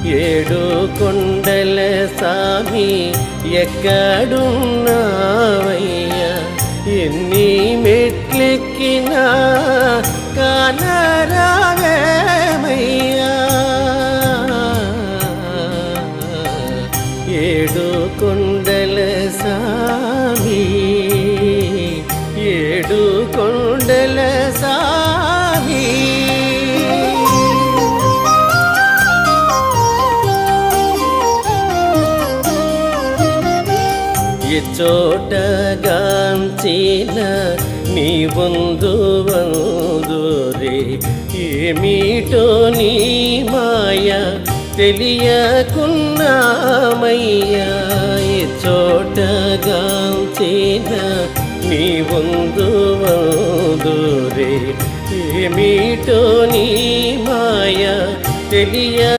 ఏడు కొండల సామి ఎక్కడున్నావయ్యా, ఎన్ని మెట్లెక్కినా కానరావేమయ్యా. ఏడు కొండల సామి, ఏడు కొండల సామి. చోటగాంచిన నీ బంధువందురే, ఏమిటో నీ మాయ తెలియకున్నామయ్యా. చోటగాంచిన నీ బంధువందురే, ఏమిటో నీ మాయ తెలియ